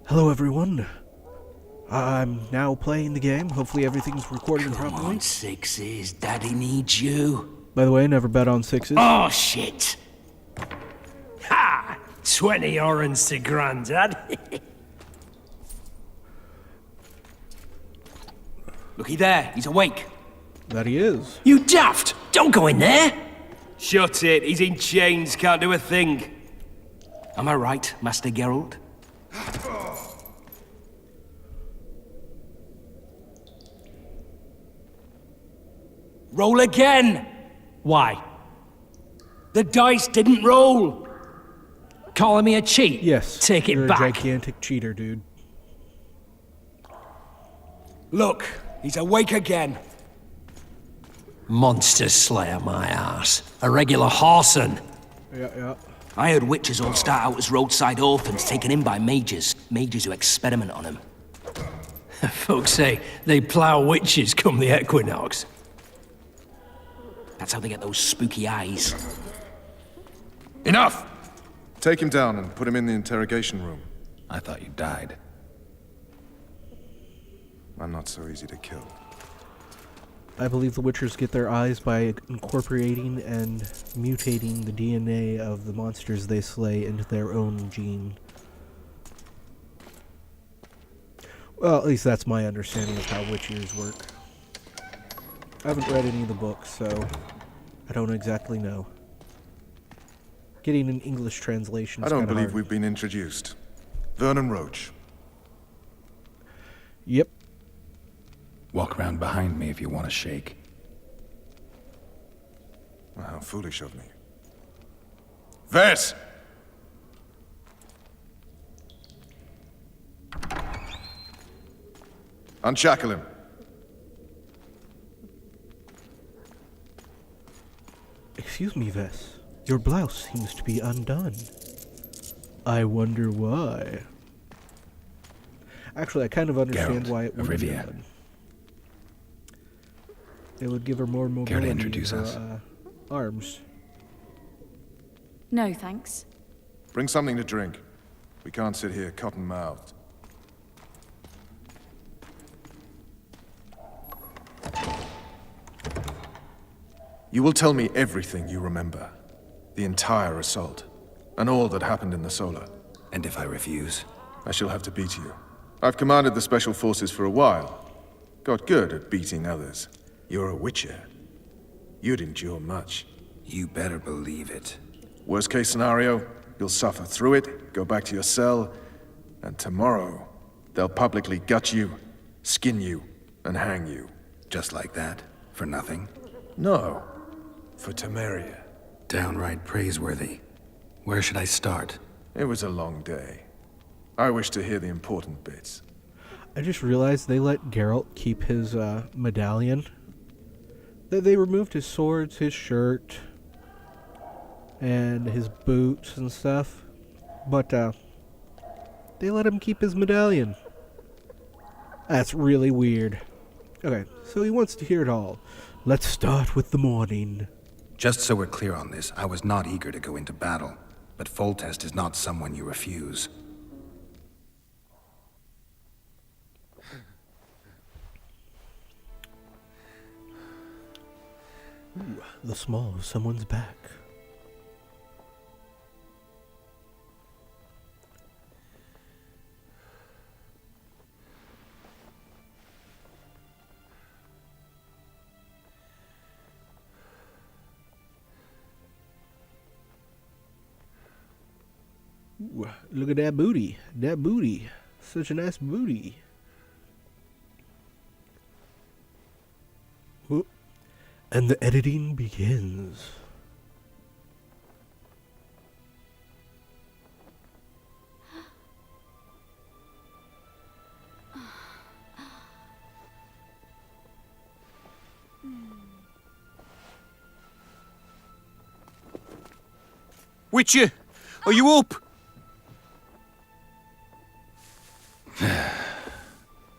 Hello everyone. I'm now playing the game. Hopefully everything's recording Come properly. on, sixes. Daddy needs you. By the way, never bet on sixes. Oh, shit. Ha! 20 orange to Grandad. Looky there. He's awake. That he is. You daft! Don't go in there! Shut it. He's in chains. Can't do a thing. Am I right, Master Geralt? Roll again! Why? The dice didn't roll! Calling me a cheat? Yes. Take it you're back. a gigantic cheater, dude. Look, he's awake again. Monster Slayer, my ass. A regular horson. Yeah. I heard witches all start out as roadside orphans taken in by mages. Mages who experiment on them. Folks say they plough witches come the equinox. That's how they get those spooky eyes. Enough! Take him down and put him in the interrogation room. I thought you died. I'm not so easy to kill. I believe the Witchers get their eyes by incorporating and mutating the DNA of the monsters they slay into their own gene. Well, at least that's my understanding of how witch ears work. I haven't read any of the books, so I don't exactly know. Getting an English translation is I don't kinda believe hard. we've been introduced. Vernon Roach. Yep. Walk around behind me if you want to shake. Well, how foolish of me. Vess! Unshackle him. Excuse me, Vess. Your blouse seems to be undone. I wonder why. Actually, I kind of understand Geralt why it would be Rivia. undone. It would give her more Care to mobility introduce in her, us? arms. No, thanks. Bring something to drink. We can't sit here cotton-mouthed. You will tell me everything you remember. The entire assault. And all that happened in the Solar. And if I refuse? I shall have to beat you. I've commanded the Special Forces for a while. Got good at beating others. You're a Witcher. You'd endure much. You better believe it. Worst case scenario, you'll suffer through it, go back to your cell, and tomorrow, they'll publicly gut you, skin you, and hang you. Just like that? For nothing? No, for Temeria. Downright praiseworthy. Where should I start? It was a long day. I wish to hear the important bits. I just realized they let Geralt keep his medallion. They removed his swords, his shirt, and his boots and stuff. But they let him keep his medallion. That's really weird. Okay, so he wants to hear it all. Let's start with the morning. Just so we're clear on this, I was not eager to go into battle, but Foltest is not someone you refuse. Ooh, the small of someone's back. Ooh, look at that booty. That booty. Such a nice booty. Ooh. And the editing begins. Witcher, are you up?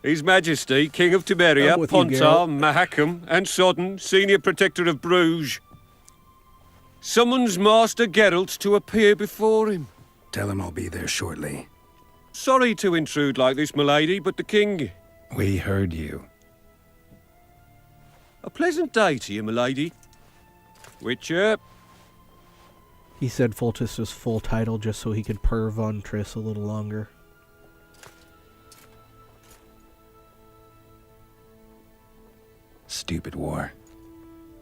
His Majesty, King of Temeria, I'm with you, Pontar, Geralt. Mahakam, and Sodden, Senior Protector of Bruges, summons Master Geralt to appear before him. Tell him I'll be there shortly. Sorry to intrude like this, milady, but the king... We heard you. A pleasant day to you, milady. Witcher. He said Foltest's full title just so he could perv on Triss a little longer. Stupid war.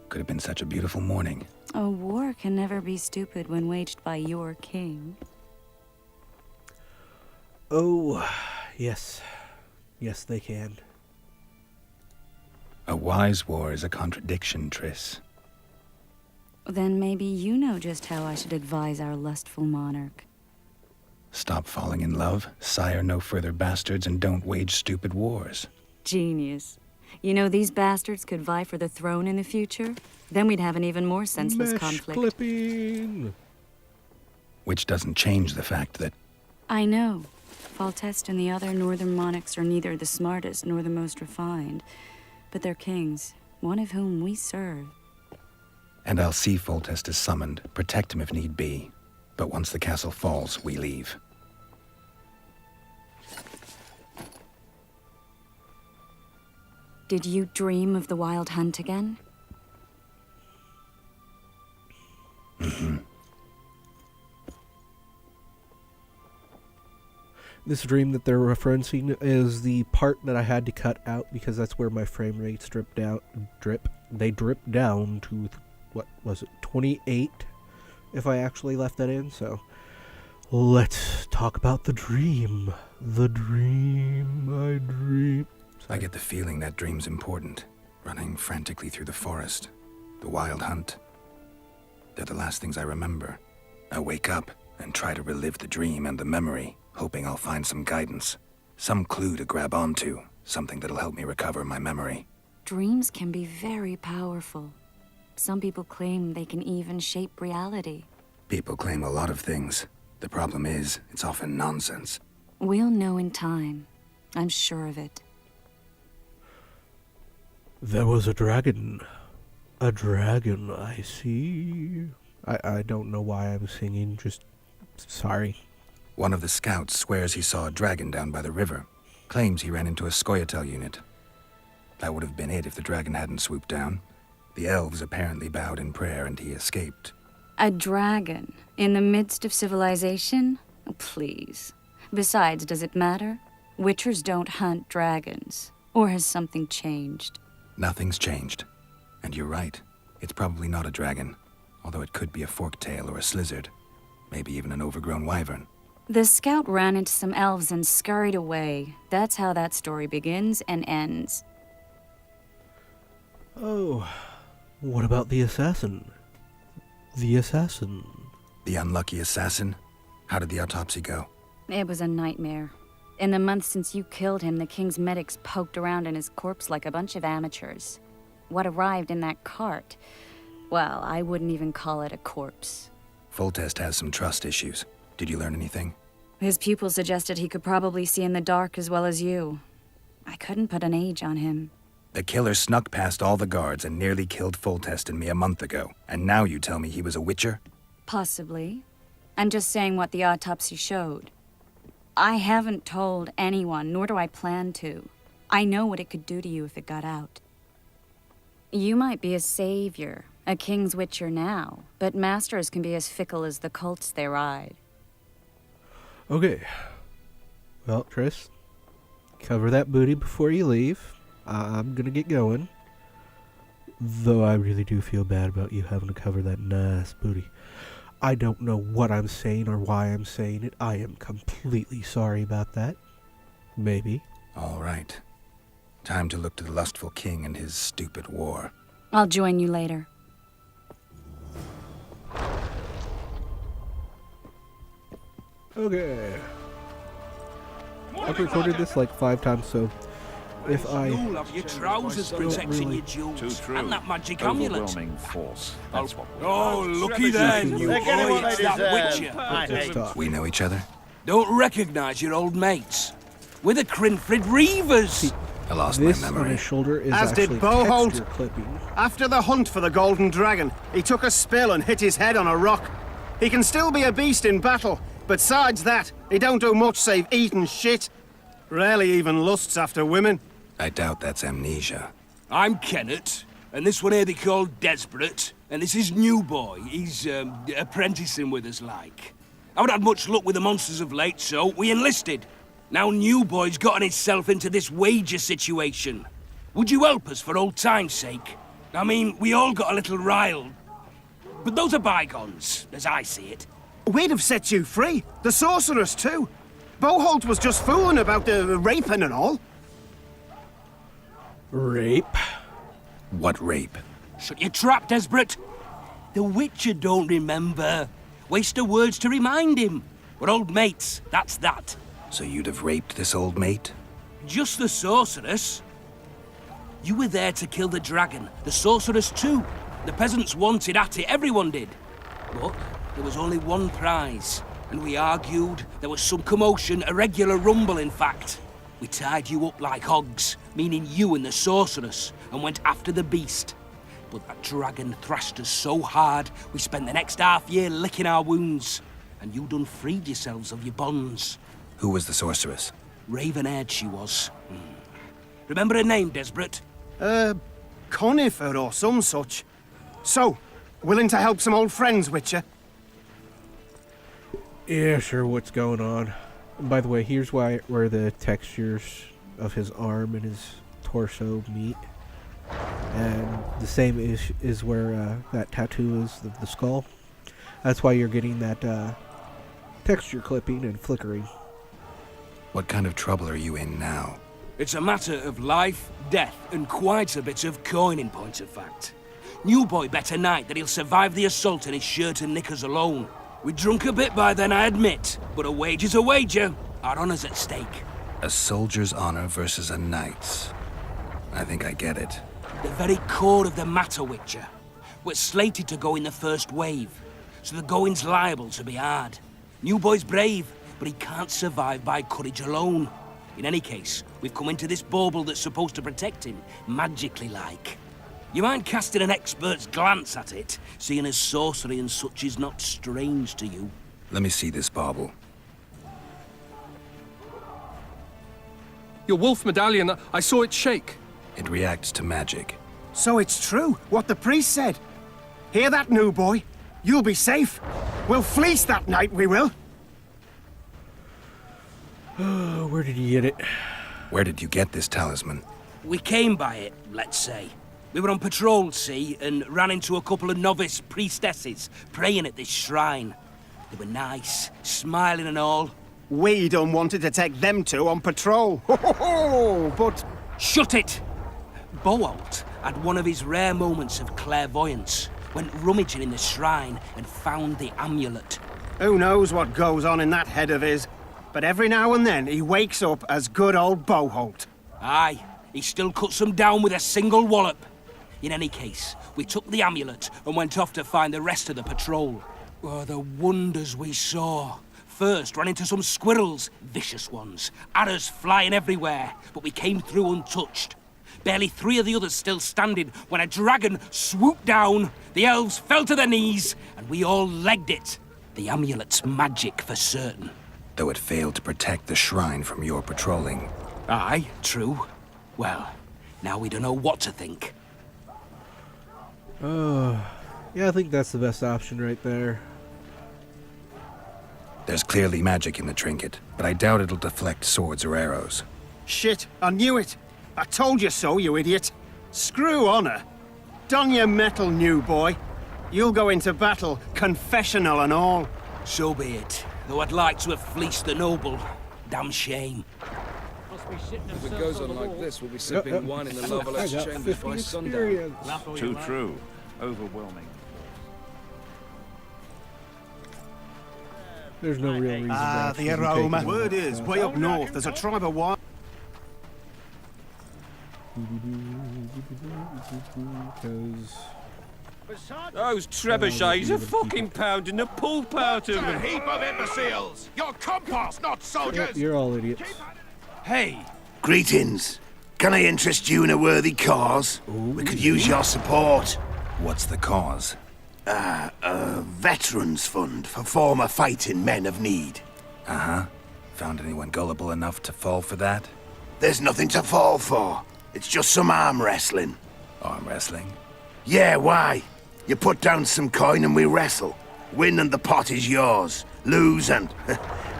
Could have been such a beautiful morning. A war can never be stupid when waged by your king. Oh, yes. Yes, they can. A wise war is a contradiction, Triss. Then maybe you know just how I should advise our lustful monarch. Stop falling in love, sire no further bastards, and don't wage stupid wars. Genius. You know, these bastards could vie for the throne in the future. Then we'd have an even more senseless Mesh conflict. clipping. Which doesn't change the fact that... I know. Foltest and the other northern monarchs are neither the smartest nor the most refined. But they're kings, one of whom we serve. And I'll see Foltest is summoned, protect him if need be. But once the castle falls, we leave. Did you dream of the wild hunt again? Mm-hmm. This dream that they're referencing is the part that I had to cut out because that's where my frame rates They dripped down to, what was it, 28 if I actually left that in, so let's talk about the dream. The dream I dream. I get the feeling that dream's important. Running frantically through the forest. The wild hunt. They're the last things I remember. I wake up and try to relive the dream and the memory, hoping I'll find some guidance. Some clue to grab onto. Something that'll help me recover my memory. Dreams can be very powerful. Some people claim they can even shape reality. People claim a lot of things. The problem is, it's often nonsense. We'll know in time. I'm sure of it. There was a dragon. A dragon, I see. I don't know why I'm singing, just sorry. One of the scouts swears he saw a dragon down by the river. Claims he ran into a Scoia'tael unit. That would have been it if the dragon hadn't swooped down. The elves apparently bowed in prayer and he escaped. A dragon in the midst of civilization? Oh, please. Besides, does it matter? Witchers don't hunt dragons. Or has something changed? Nothing's changed. And you're right. It's probably not a dragon. Although it could be a forktail or a slizzard. Maybe even an overgrown wyvern. The scout ran into some elves and scurried away. That's how that story begins and ends. Oh, what about the assassin? The assassin. The unlucky assassin? How did the autopsy go? It was a nightmare. In the months since you killed him, the king's medics poked around in his corpse like a bunch of amateurs. What arrived in that cart? Well, I wouldn't even call it a corpse. Foltest has some trust issues. Did you learn anything? His pupil suggested he could probably see in the dark as well as you. I couldn't put an age on him. The killer snuck past all the guards and nearly killed Foltest and me a month ago. And now you tell me he was a witcher? Possibly. I'm just saying what the autopsy showed. I haven't told anyone, nor do I plan to. I know what it could do to you if it got out. You might be a savior, a king's witcher now, but masters can be as fickle as the colts they ride. Okay. Well, Triss, cover that booty before you leave. I'm gonna get going. Though I really do feel bad about you having to cover that nice booty. I don't know what I'm saying or why I'm saying it. I am completely sorry about that. Maybe. All right. Time to look to the lustful king and his stupid war. I'll join you later. Okay. I've recorded this like 5 times, so if I You'll have your trousers protecting your jewels and that magic amulet. Overwhelming force. That's what we Oh, looky then, you boy, it's that witcher. I hate stop. We know each other? Don't recognise your old mates. We're the Crinfrid Reavers. I lost This my on memory. his shoulder is As did actually Boholt. texture clipping. After the hunt for the Golden Dragon, he took a spill and hit his head on a rock. He can still be a beast in battle, Besides that, he don't do much save eat and shit. Rarely even lusts after women. I doubt that's amnesia. I'm Kenneth, and this one here they call Desperate, and this is New Boy. He's, apprenticing with us, like. I haven't had much luck with the monsters of late, so we enlisted. Now New Boy's gotten himself into this wager situation. Would you help us for old time's sake? I mean, we all got a little riled. But those are bygones, as I see it. We'd have set you free. The sorceress, too. Boholt was just fooling about the raping and all. Rape? What rape? Shut your trap, Desperate. The Witcher don't remember. Waste of words to remind him. We're old mates, that's that. So you'd have raped this old mate? Just the sorceress. You were there to kill the dragon, the sorceress too. The peasants wanted at it, everyone did. But there was only one prize, and we argued. There was some commotion, a regular rumble in fact. We tied you up like hogs, meaning you and the sorceress, and went after the beast. But that dragon thrashed us so hard, we spent the next half-year licking our wounds. And you done freed yourselves of your bonds. Who was the sorceress? Raven-haired she was. Remember her name, Desperate? Conifer or some such. So, willing to help some old friends, Witcher? Yeah, sure, what's going on? And by the way, here's where the textures of his arm and his torso meet. And the same is where that tattoo is, the skull. That's why you're getting that texture clipping and flickering. What kind of trouble are you in now? It's a matter of life, death, and quite a bit of coin in point of fact. New Boy bet tonight that he'll survive the assault in his shirt and knickers alone. We drunk a bit by then, I admit, but a wager's a wager. Our honor's at stake. A soldier's honor versus a knight's. I think I get it. The very core of the matter, Witcher. We're slated to go in the first wave, so the going's liable to be hard. New Boy's brave, but he can't survive by courage alone. In any case, we've come into this bauble that's supposed to protect him, magically like. You mind casting an expert's glance at it, seeing as sorcery and such is not strange to you? Let me see this bauble. Your wolf medallion, I saw it shake. It reacts to magic. So it's true, what the priest said. Hear that, New Boy? You'll be safe. We'll fleece that night, we will. Where did you get it? Where did you get this talisman? We came by it, let's say. We were on patrol, see, and ran into a couple of novice priestesses praying at this shrine. They were nice, smiling and all. We done wanted to take them two on patrol. Ho ho ho! But Shut it! Boholt had one of his rare moments of clairvoyance, went rummaging in the shrine and found the amulet. who knows what goes on in that head of his? But every now and then he wakes up as good old Boholt. Aye, he still cuts them down with a single wallop. In any case, we took the amulet and went off to find the rest of the patrol. Oh, the wonders we saw. First, ran into some squirrels, vicious ones, arrows flying everywhere, but we came through untouched. Barely 3 of the others still standing when a dragon swooped down, the elves fell to their knees, and we all legged it. The amulet's magic for certain. Though it failed to protect the shrine from your patrolling. Aye, true. Well, now we don't know what to think. Yeah, I think that's the best option right there. There's clearly magic in the trinket, but I doubt it'll deflect swords or arrows. Shit, I knew it. I told you so, you idiot. Screw honor. Don your metal, New Boy. You'll go into battle, confessional and all. So be it. Though I'd like to have fleeced the noble. Damn shame. If it goes on like this, we'll be sipping wine in the Loveless I got chambers 50 by sundown. experience. Too true. Overwhelming. There's no real reason. Ah, the aroma. Word is, way up north, there's a tribe of wild... Those trebuchets are fucking pounding the pulp out of them. Heap of imbeciles! You're compost, not soldiers! You're all idiots. Hey, Greetings. Can I interest you in a worthy cause? We could use your support. What's the cause? A veterans fund for former fighting men of need. Uh-huh. Found anyone gullible enough to fall for that? There's nothing to fall for. It's just some arm wrestling. Arm wrestling? Yeah, why? You put down some coin and we wrestle. Win and the pot is yours. Lose and...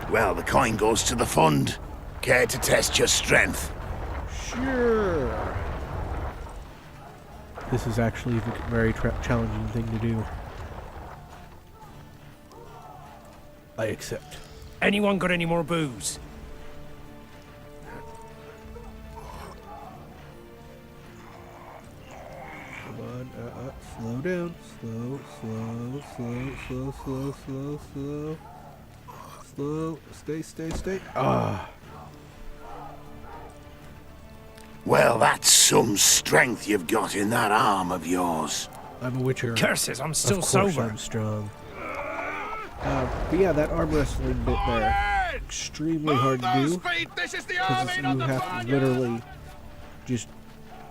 well, the coin goes to the fund. Care to test your strength? Sure. This is actually a very challenging thing to do. I accept. Anyone got any more booze? Come on, slow down. Slow. Stay. Ah. Well, that's some strength you've got in that arm of yours. I'm a witcher. Curses, I'm still Of course sober. I'm strong. But yeah, that arm wrestling bit there, extremely hard to do. This is the Because you have to literally just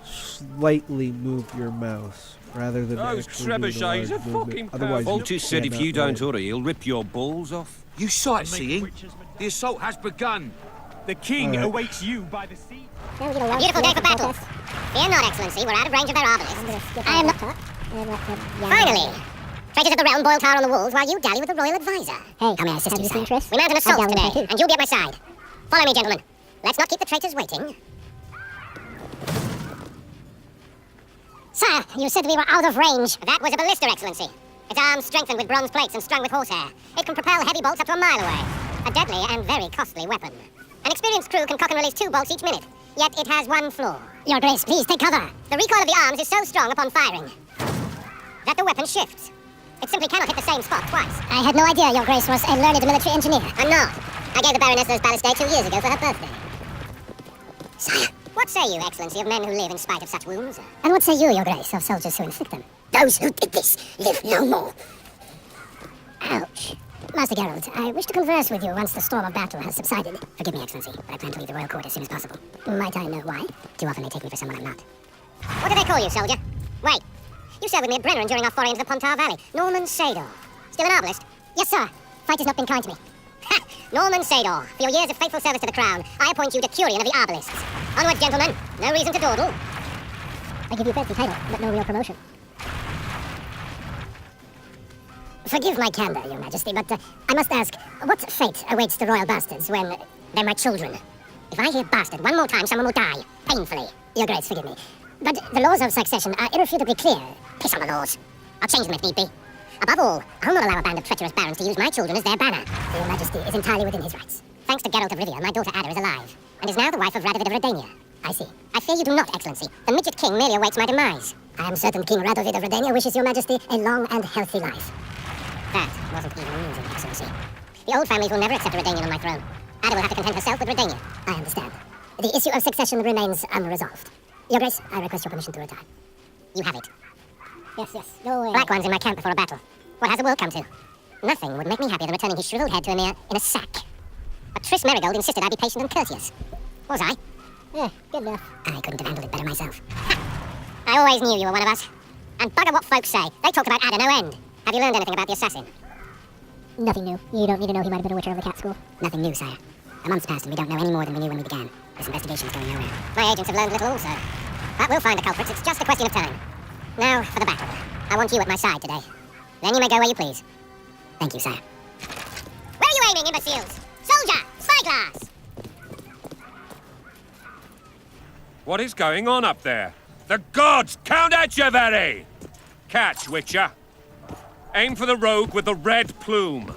slightly move your mouse rather than Those actually do the trebuchets large are movement. fucking Otherwise, powerful. you Voltis said if cannot you don't win. hurry, he'll rip your balls off. You sightseeing? The assault has begun. The king Alright. awaits you by the sea. A beautiful day for battle. Fear not, Excellency, we're out of range of their obelisks. I am not... Finally! Traitors of the realm boil tar on the walls while you dally with the royal advisor. Hey, how may I assist you, sir? Triss? We mount an assault today, and you'll be at my side. Follow me, gentlemen. Let's not keep the traitors waiting. Sire, you said we were out of range. That was a ballista, Excellency. Its arms strengthened with bronze plates and strung with horsehair. It can propel heavy bolts up to a mile away. A deadly and very costly weapon. An experienced crew can cock and release 2 bolts each minute, yet it has one flaw. Your Grace, please take cover. The recoil of the arms is so strong upon firing that the weapon shifts. It simply cannot hit the same spot twice. I had no idea Your Grace was a learned military engineer. I'm not. I gave the Baroness those ballistae 2 years ago for her birthday. Sire, what say you, Excellency, of men who live in spite of such wounds? And what say you, Your Grace, of soldiers who inflict them? Those who did this live no more. Ouch. Master Geralt, I wish to converse with you once the storm of battle has subsided. Forgive me, Excellency, but I plan to leave the royal court as soon as possible. Might I know why? Too often they take me for someone I'm not. What do they call you, soldier? Wait. You served with me at Brennan during our foray into the Pontar Valley. Norman Sador. Still an arbalist? Yes, sir. Fate has not been kind to me. Ha! Norman Sador, for your years of faithful service to the crown, I appoint you Decurion of the Arbalists. Onward, gentlemen. No reason to dawdle. I give you a fancy title, but no real promotion. Forgive my candor, Your Majesty, but I must ask, what fate awaits the royal bastards when they're my children? If I hear bastard one more time, someone will die. Painfully. Your Grace, forgive me. But the laws of succession are irrefutably clear. Piss on the laws. I'll change them if need be. Above all, I'll not allow a band of treacherous barons to use my children as their banner. Your Majesty is entirely within his rights. Thanks to Geralt of Rivia, my daughter Ada is alive, and is now the wife of Radovid of Redania. I see. I fear you do not, Excellency. The midget king merely awaits my demise. I am certain King Radovid of Redania wishes Your Majesty a long and healthy life. That wasn't even amusing, Excellency. The old families will never accept a Redanian on my throne. Ada will have to content herself with Redania. I understand. The issue of succession remains unresolved. Your Grace, I request your permission to retire. You have it. Yes, go away. Black one's in my camp before a battle. What has the world come to? Nothing would make me happier than returning his shriveled head to Emir in a sack. But Triss Merigold insisted I be patient and courteous. Was I? Yeah, good enough. I couldn't have handled it better myself. Ha! I always knew you were one of us. And bugger what folks say. They talked about Ada no end. Have you learned anything about the assassin? Nothing new. You don't need to know he might have been a witcher of the cat school. Nothing new, sire. A month's passed and we don't know any more than we knew when we began. This investigation's going nowhere. My agents have learned little also. But we'll find the culprits. It's just a question of time. Now for the battle. I want you at my side today. Then you may go where you please. Thank you, sire. Where are you aiming, imbeciles? Soldier! Spyglass! What is going on up there? The gods count at you, very! Catch, Witcher. Aim for the rogue with the red plume.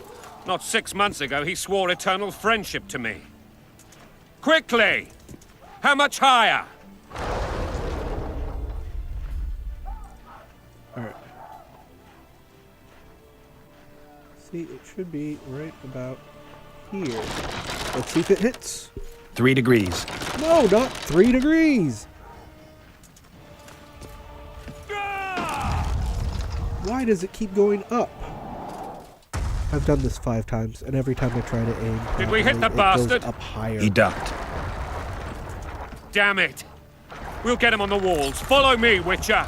Not 6 months ago, he swore eternal friendship to me. Quickly! How much higher? Alright. See, it should be right about here. Let's see if it hits. 3 degrees. No, not 3 degrees! Why does it keep going up? I've done this 5 times, and every time I try to aim, Did we hit the it bastard? goes up higher. He ducked. Damn it! We'll get him on the walls. Follow me, Witcher!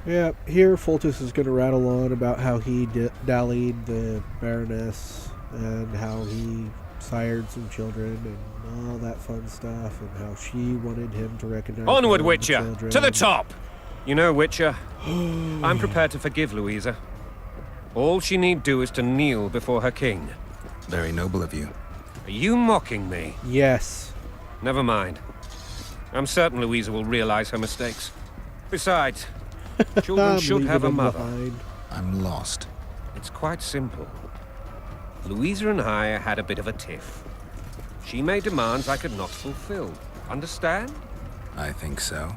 Yeah, here Foltest is going to rattle on about how he dallied the Baroness and how he sired some children and all that fun stuff, and how she wanted him to recognize Onward, her Witcher! children. To the top! You know, Witcher, I'm prepared to forgive Louisa. All she need do is to kneel before her king. Very noble of you. Are you mocking me? Yes. Never mind. I'm certain Louisa will realize her mistakes. Besides, children should Leaving have a them mother. behind. I'm lost. It's quite simple. Louisa and I had a bit of a tiff. She made demands I could not fulfill. Understand? I think so.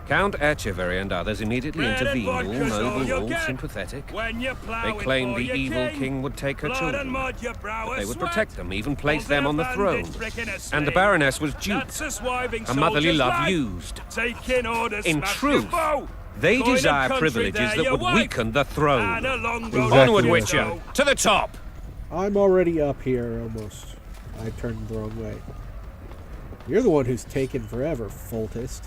Count Etcheverry and others immediately intervened, all noble, all sympathetic. They claimed the evil king would take her children, that they would protect them, even place them on the throne. And the Baroness was duped, her motherly love used. In truth, they desire privileges that would weaken the throne. Onward, Witcher, to the top! I'm already up here, almost. I turned the wrong way. You're the one who's taken forever, Foltest.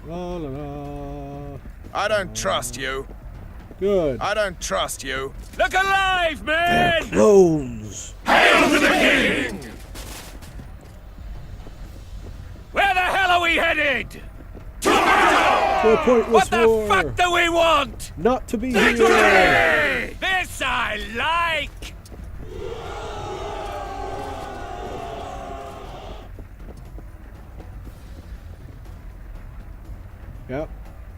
La la la. I don't trust you. Good. I don't trust you. Look alive, They're men! clones. Hail to the king! Where the hell are we headed? To a pointless What the war. fuck do we want? Not to be here. Victory! This I like!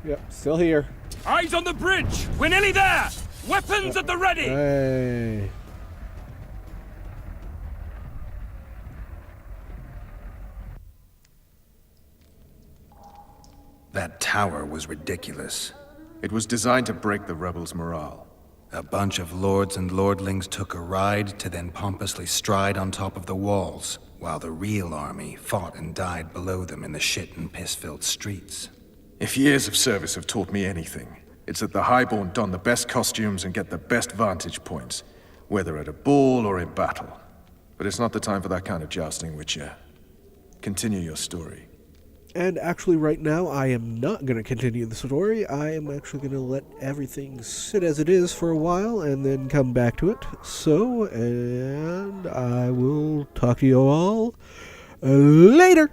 Yep, still here. Eyes on the bridge! We're nearly there! Weapons at the ready! Hey. That tower was ridiculous. It was designed to break the rebels' morale. A bunch of lords and lordlings took a ride to then pompously stride on top of the walls, while the real army fought and died below them in the shit and piss-filled streets. If years of service have taught me anything, it's that the Highborn don the best costumes and get the best vantage points, whether at a ball or in battle. But it's not the time for that kind of jousting, Witcher. Continue your story. And actually right now, I am not going to continue the story. I am actually going to let everything sit as it is for a while and then come back to it. So, and I will talk to you all later.